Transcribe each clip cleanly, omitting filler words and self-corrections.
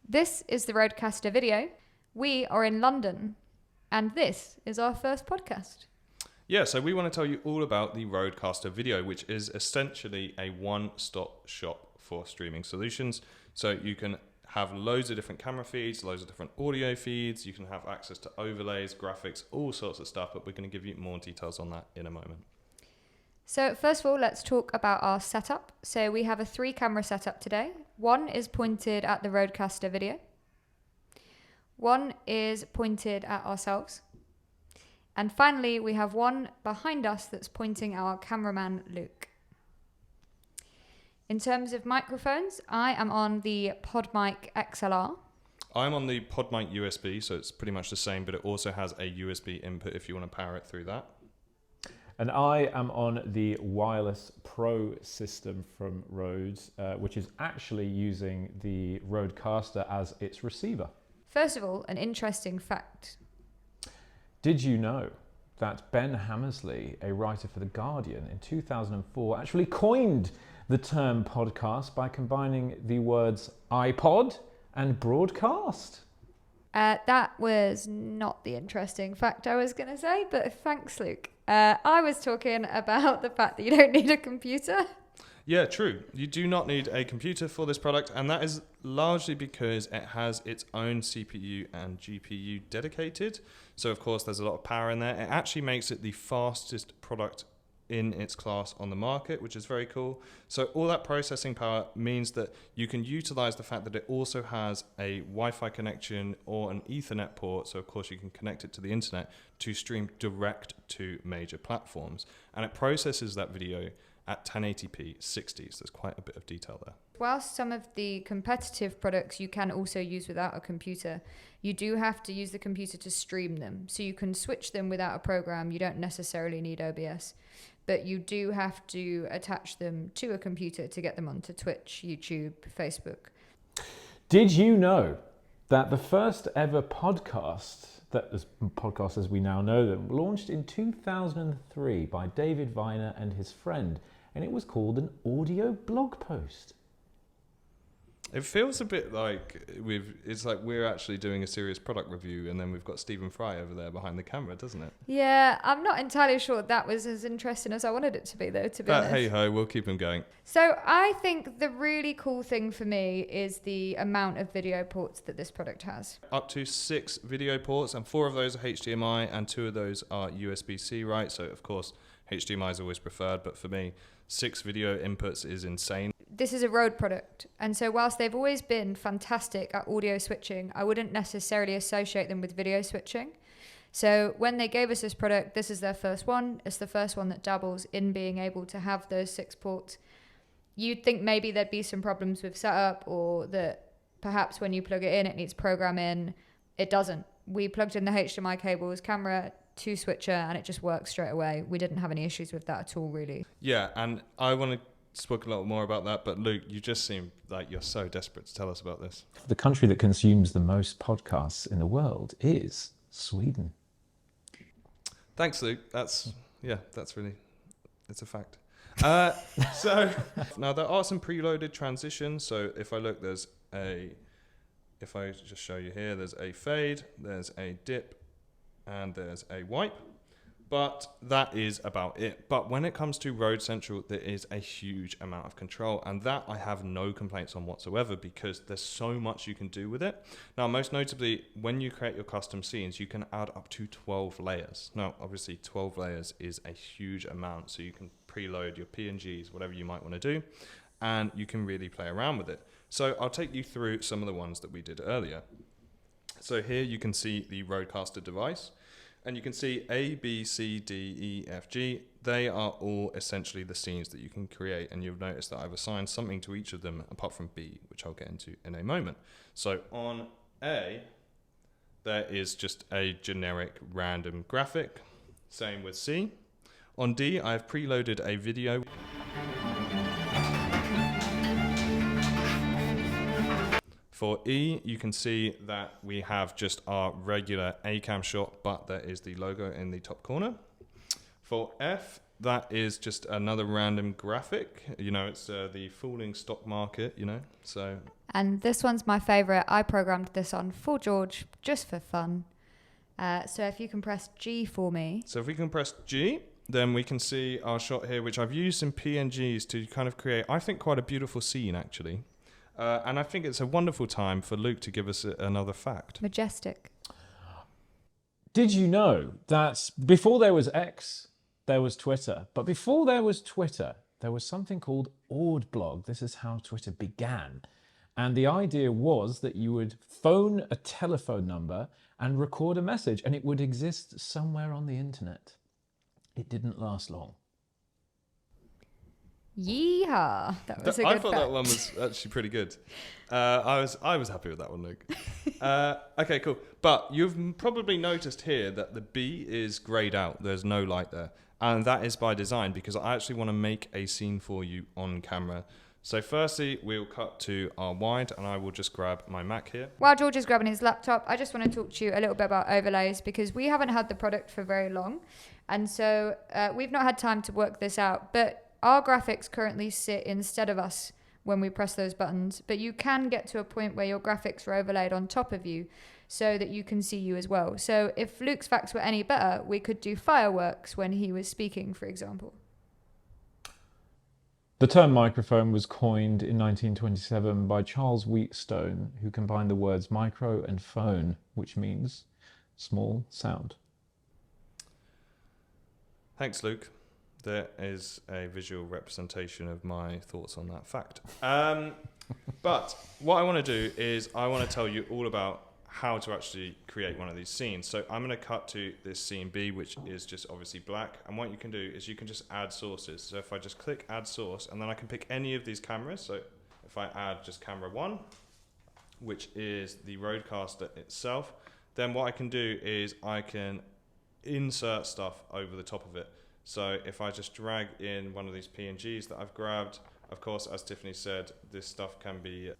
This is the Rodecaster video. We are in London, and this is our first podcast. Yeah, so we want to tell you all about the Rodecaster video, which is essentially a one-stop shop for streaming solutions. So you can have loads of different camera feeds, loads of different audio feeds. You can have access to overlays, graphics, all sorts of stuff, but we're going to give you more details on that in a moment. So first of all, let's talk about our setup. So we have a 3-camera setup today. One is pointed at the Rodecaster video. One is pointed at ourselves. And finally, we have one behind us that's pointing at our cameraman, Luke. In terms of microphones, I am on the Podmic XLR. I'm on the Podmic USB, so it's pretty much the same, but it also has a USB input if you want to power it through that. And I am on the Wireless Pro system from Rode, which is actually using the Rodecaster as its receiver. First of all, an interesting fact. Did you know that Ben Hammersley, a writer for The Guardian in 2004, actually coined the term podcast by combining the words iPod and broadcast? That was not the interesting fact I was going to say, but thanks, Luke. I was talking about the fact that you don't need a computer. Yeah, true. You do not need a computer for this product, and that is largely because it has its own CPU and GPU dedicated. So, of course, there's a lot of power in there. It actually makes it the fastest product in its class on the market, which is very cool. So all that processing power means that you can utilize the fact that it also has a Wi-Fi connection or an Ethernet port. So of course you can connect it to the internet to stream direct to major platforms. And it processes that video at 1080p 60. So there's quite a bit of detail there. Whilst some of the competitive products you can also use without a computer, you do have to use the computer to stream them. So you can switch them without a program. You don't necessarily need OBS, but you do have to attach them to a computer to get them onto Twitch, YouTube, Facebook. Did you know that the first ever podcast, podcast as we now know them, launched in 2003 by David Viner and his friend, and it was called an audio blog post? It feels a bit like it's like we're actually doing a serious product review and then we've got Stephen Fry over there behind the camera, doesn't it? Yeah, I'm not entirely sure that was as interesting as I wanted it to be, though, to be honest. Hey ho, we'll keep him going. So I think the really cool thing for me is the amount of video ports that this product has. Up to 6 video ports, and 4 of those are HDMI and 2 of those are USB-C, right? So of course HDMI is always preferred, but for me 6 video inputs is insane. This is a Rode product, and so whilst they've always been fantastic at audio switching, I wouldn't necessarily associate them with video switching. So when they gave us this product, this is their first one. It's the first one that dabbles in being able to have those 6 ports. You'd think maybe there'd be some problems with setup, or that perhaps when you plug it in, it needs programming. It doesn't. We plugged in the HDMI cables, camera, 2 switcher, and it just works straight away. We didn't have any issues with that at all, really. Yeah, and I want to spoke a lot more about that, but Luke, you just seem like you're so desperate to tell us about this. The country that consumes the most podcasts in the world is Sweden. Thanks, Luke. That's really, it's a fact. So now there are some preloaded transitions. So if I look, if I just show you here, there's a fade, there's a dip, and there's a wipe. But that is about it. But when it comes to Rode Central, there is a huge amount of control, and that I have no complaints on whatsoever because there's so much you can do with it. Now, most notably, when you create your custom scenes, you can add up to 12 layers. Now, obviously, 12 layers is a huge amount, so you can preload your PNGs, whatever you might want to do, and you can really play around with it. So I'll take you through some of the ones that we did earlier. So here you can see the Rodecaster device. And you can see A, B, C, D, E, F, G. They are all essentially the scenes that you can create. And you'll notice that I've assigned something to each of them apart from B, which I'll get into in a moment. So on A, there is just a generic random graphic. Same with C. On D, I've preloaded a video. For E, you can see that we have just our regular A-cam shot, but there is the logo in the top corner. For F, that is just another random graphic. You know, it's the falling stock market, you know, so. And this one's my favorite. I programmed this on for George just for fun. So if you can press G for me. So if we can press G, then we can see our shot here, which I've used some PNGs to kind of create, I think, quite a beautiful scene, actually. And I think it's a wonderful time for Luke to give us another fact. Majestic. Did you know that before there was X, there was Twitter? But before there was Twitter, there was something called Ordblog. This is how Twitter began. And the idea was that you would phone a telephone number and record a message, and it would exist somewhere on the internet. It didn't last long. Yeehaw. That was a good I thought fact. that one was actually pretty good. I was happy with that one, Luke. Okay, cool. But you've probably noticed here that the B is grayed out. There's no light there. And that is by design, because I actually want to make a scene for you on camera. So firstly, we'll cut to our wide, and I will just grab my Mac here. While George is grabbing his laptop, I just want to talk to you a little bit about overlays, because we haven't had the product for very long. And so we've not had time to work this out. But our graphics currently sit instead of us when we press those buttons. But you can get to a point where your graphics are overlaid on top of you so that you can see you as well. So if Luke's facts were any better, we could do fireworks when he was speaking, for example. The term microphone was coined in 1927 by Charles Wheatstone, who combined the words micro and phone, which means small sound. Thanks, Luke. There is a visual representation of my thoughts on that fact. But what I want to do is I want to tell you all about how to actually create one of these scenes. So I'm going to cut to this scene B, which is just obviously black. And what you can do is you can just add sources. So if I just click add source, and then I can pick any of these cameras. So if I add just camera 1, which is the Rodecaster itself, then what I can do is I can insert stuff over the top of it. So if I just drag in one of these PNGs that I've grabbed, of course, as Tiffany said, this stuff can be,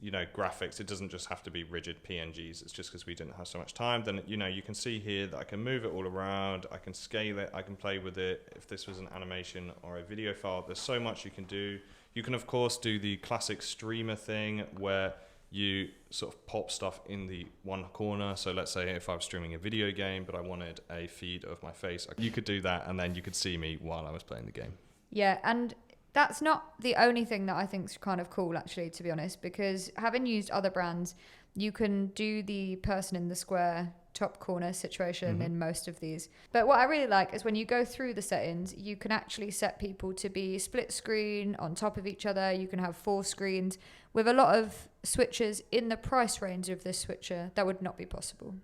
you know, graphics. It doesn't just have to be rigid PNGs. It's just because we didn't have so much time. Then, you know, you can see here that I can move it all around. I can scale it. I can play with it. If this was an animation or a video file, there's so much you can do. You can, of course, do the classic streamer thing where you sort of pop stuff in the one corner. So let's say if I was streaming a video game, but I wanted a feed of my face, you could do that, and then you could see me while I was playing the game. Yeah, and that's not the only thing that I think is kind of cool, actually, to be honest, because having used other brands, you can do the person in the square top corner situation in most of these. But what I really like is when you go through the settings, you can actually set people to be split screen on top of each other. You can have 4 screens. With a lot of switchers in the price range of this switcher, that would not be possible.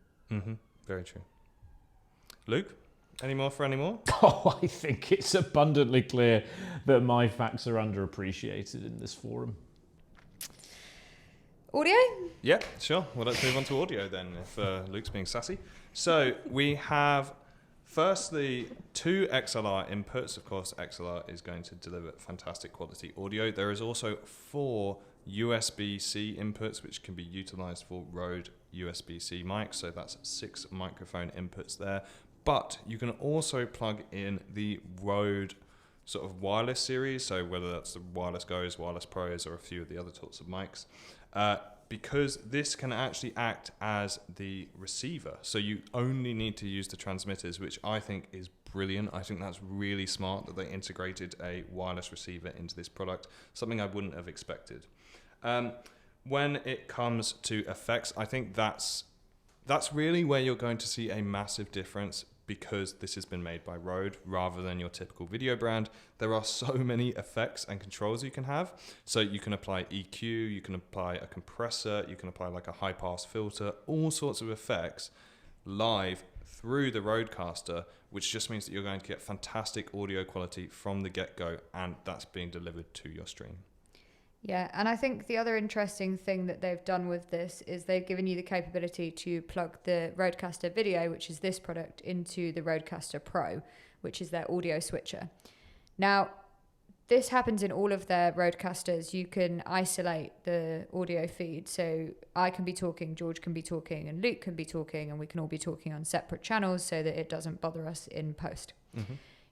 Very true. Luke, any more? Oh, I think it's abundantly clear that my facts are underappreciated in this forum. Audio? Yeah, sure. Well, let's move on to audio then, if Luke's being sassy. So we have, firstly, 2 XLR inputs. Of course, XLR is going to deliver fantastic quality audio. There is also 4 USB-C inputs, which can be utilized for Rode USB-C mics. So that's 6 microphone inputs there. But you can also plug in the Rode sort of wireless series. So whether that's the Wireless Go's, Wireless Pros, or a few of the other sorts of mics. Because this can actually act as the receiver. So you only need to use the transmitters, which I think is brilliant. I think that's really smart that they integrated a wireless receiver into this product, something I wouldn't have expected. When it comes to effects, I think that's really where you're going to see a massive difference, because this has been made by Rode rather than your typical video brand. There are so many effects and controls you can have. So you can apply EQ, you can apply a compressor, you can apply like a high pass filter, all sorts of effects live through the Rodecaster, which just means that you're going to get fantastic audio quality from the get-go, and that's being delivered to your stream. Yeah, and I think the other interesting thing that they've done with this is they've given you the capability to plug the Rodecaster Video, which is this product, into the Rodecaster Pro, which is their audio switcher. Now, this happens in all of their Rodecasters. You can isolate the audio feed. So I can be talking, George can be talking, and Luke can be talking, and we can all be talking on separate channels so that it doesn't bother us in post.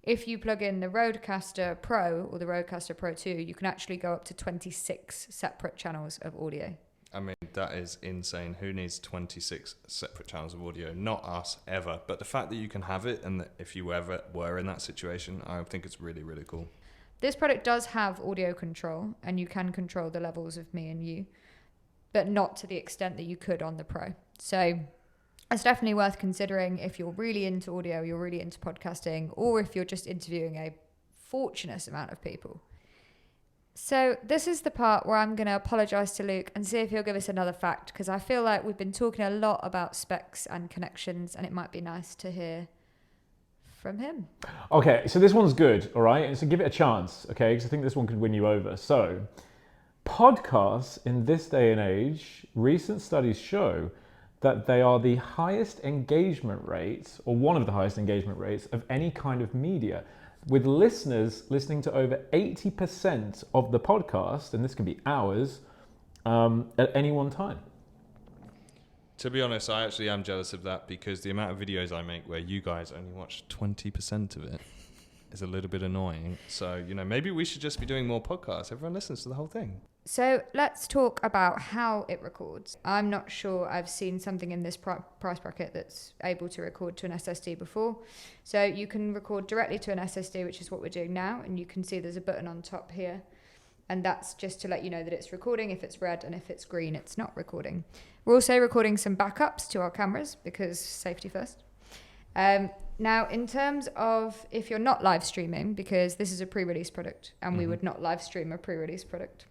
If you plug in the Rodecaster Pro or the Rodecaster Pro 2, you can actually go up to 26 separate channels of audio. I mean, that is insane. Who needs 26 separate channels of audio? Not us, ever. But the fact that you can have it, and that if you ever were in that situation, I think it's really, really cool. This product does have audio control, and you can control the levels of me and you, but not to the extent that you could on the Pro. So it's definitely worth considering if you're really into audio, you're really into podcasting, or if you're just interviewing a fortunate amount of people. So this is the part where I'm going to apologise to Luke and see if he'll give us another fact, because I feel like we've been talking a lot about specs and connections, and it might be nice to hear from him. Okay, so this one's good, all right? So give it a chance, okay? Because I think this one could win you over. So, podcasts in this day and age, recent studies show that they are the highest engagement rates, or one of the highest engagement rates of any kind of media, with listeners listening to over 80% of the podcast, and this can be hours, at any one time. To be honest, I actually am jealous of that, because the amount of videos I make where you guys only watch 20% of it is a little bit annoying. So, maybe we should just be doing more podcasts. Everyone listens to the whole thing. So let's talk about how it records. I'm not sure I've seen something in this price bracket that's able to record to an SSD before. So you can record directly to an SSD, which is what we're doing now. And you can see there's a button on top here. And that's just to let you know that it's recording. If it's red and if it's green, it's not recording. We're also recording some backups to our cameras because safety first. Now, in terms of if you're not live streaming, because this is a pre-release product and we would not live stream a pre-release product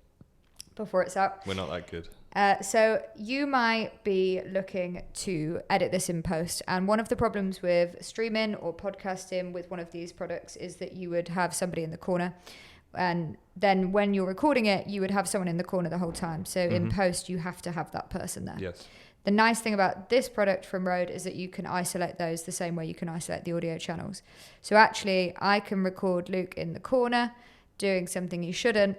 before it's out. We're not that good. So you might be looking to edit this in post. And one of the problems with streaming or podcasting with one of these products is that you would have somebody in the corner. And then when you're recording it, you would have someone in the corner the whole time. So in post, you have to have that person there. Yes. The nice thing about this product from Rode is that you can isolate those the same way you can isolate the audio channels. So actually, I can record Luke in the corner doing something he shouldn't,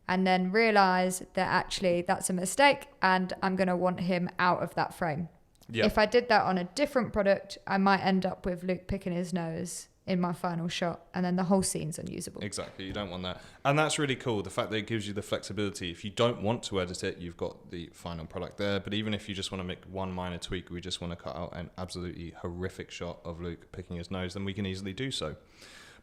and then realize that actually that's a mistake and I'm going to want him out of that frame. Yep. If I did that on a different product, I might end up with Luke picking his nose in my final shot, and then the whole scene's unusable. Exactly, you don't want that. And that's really cool, the fact that it gives you the flexibility. If you don't want to edit it, you've got the final product there. But even if you just want to make one minor tweak, we just want to cut out an absolutely horrific shot of Luke picking his nose, then we can easily do so.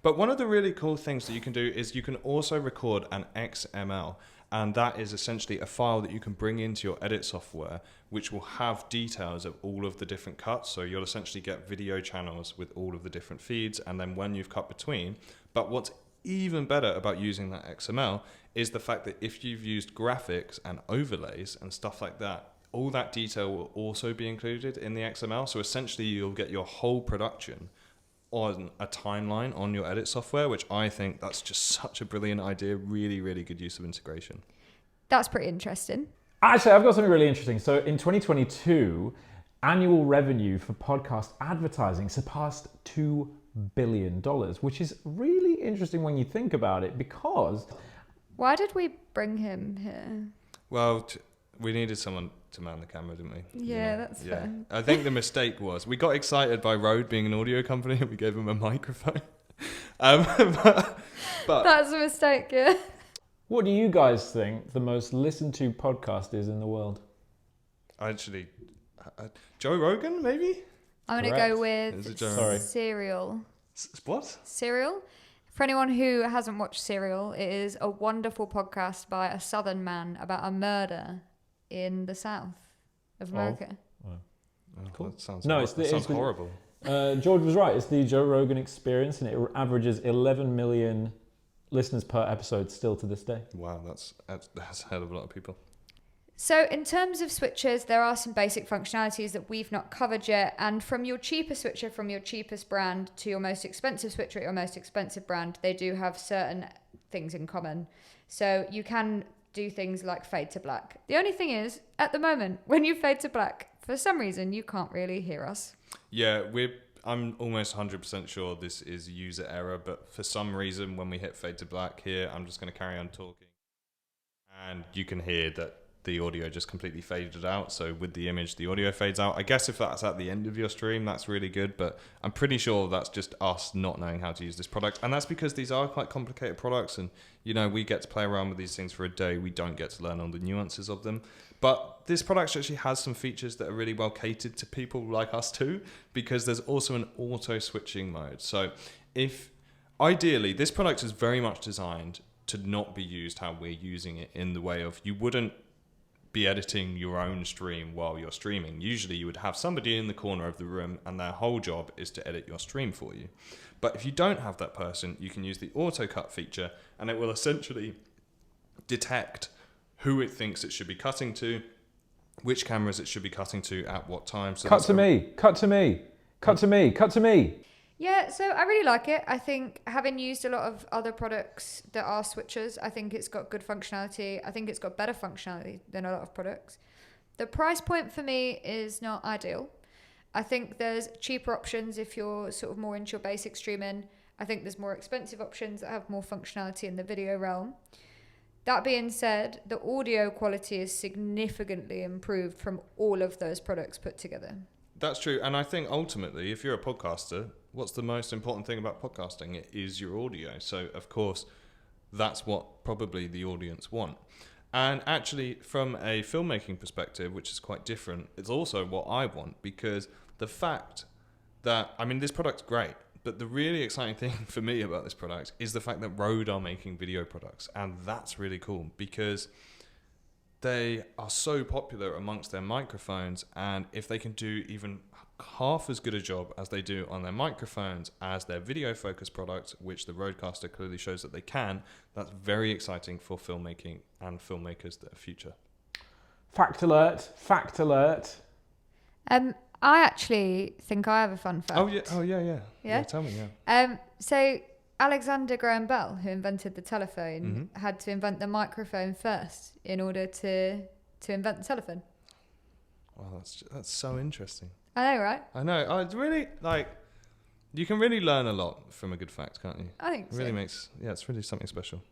But one of the really cool things that you can do is you can also record an XML. And that is essentially a file that you can bring into your edit software, which will have details of all of the different cuts. So you'll essentially get video channels with all of the different feeds, and then when you've cut between. But what's even better about using that XML is the fact that if you've used graphics and overlays and stuff like that, all that detail will also be included in the XML. So essentially you'll get your whole production on a timeline on your edit software, which I think that's just such a brilliant idea. Really, really good use of integration. That's pretty interesting. Actually, I've got something really interesting. So in 2022, annual revenue for podcast advertising surpassed $2 billion, which is really interesting when you think about it, because... Why did we bring him here? Well, we needed someone to man the camera, didn't we? Yeah, that's fair. I think the mistake was we got excited by Rode being an audio company and we gave him a microphone. But that's a mistake, yeah. What do you guys think the most listened to podcast is in the world? Actually, Joe Rogan, maybe? I'm going to go with Serial. What? Serial. For anyone who hasn't watched Serial, it is a wonderful podcast by a Southern man about a murder in the South of America. Oh, cool. That sounds horrible. George was right. It's the Joe Rogan Experience, and it averages 11 million listeners per episode still to this day. Wow, that's a hell of a lot of people. So in terms of switchers, there are some basic functionalities that we've not covered yet. And from your cheapest switcher, from your cheapest brand to your most expensive switcher at your most expensive brand, they do have certain things in common. So you can do things like fade to black. The only thing is, at the moment, when you fade to black, for some reason, you can't really hear us. Yeah, I'm almost 100% sure this is user error, but for some reason, when we hit fade to black here, I'm just going to carry on talking. And you can hear that the audio just completely faded out. So with the image, the audio fades out. I guess if that's at the end of your stream, that's really good. But I'm pretty sure that's just us not knowing how to use this product. And that's because these are quite complicated products. And, you know, we get to play around with these things for a day. We don't get to learn all the nuances of them. But this product actually has some features that are really well catered to people like us too, because there's also an auto switching mode. So if ideally, this product is very much designed to not be used how we're using it, in the way of you wouldn't be editing your own stream while you're streaming. Usually you would have somebody in the corner of the room and their whole job is to edit your stream for you. But if you don't have that person, you can use the auto cut feature and it will essentially detect who it thinks it should be cutting to, which cameras it should be cutting to at what time. So cut to me. Yeah, so I really like it. I think, having used a lot of other products that are switchers, I think it's got good functionality. I think it's got better functionality than a lot of products. The price point for me is not ideal. I think there's cheaper options if you're sort of more into your basic streaming. I think there's more expensive options that have more functionality in the video realm. That being said, the audio quality is significantly improved from all of those products put together. That's true. And I think ultimately, if you're a podcaster, what's the most important thing about podcasting? It is your audio. So, of course, that's what probably the audience want. And actually, from a filmmaking perspective, which is quite different, it's also what I want, because the fact that, I mean, this product's great, but the really exciting thing for me about this product is the fact that Rode are making video products. And that's really cool, because they are so popular amongst their microphones, and if they can do even half as good a job as they do on their microphones as their video focused product, which the Rodecaster clearly shows that they can, that's very exciting for filmmaking and filmmakers that are future. Fact alert. I actually think I have a fun fact. Oh yeah. Yeah, tell me, So Alexander Graham Bell, who invented the telephone, had to invent the microphone first in order to invent the telephone. Wow, that's so interesting. I know, right? I know. I really, you can really learn a lot from a good fact, can't you? I think it really makes, it's really something special.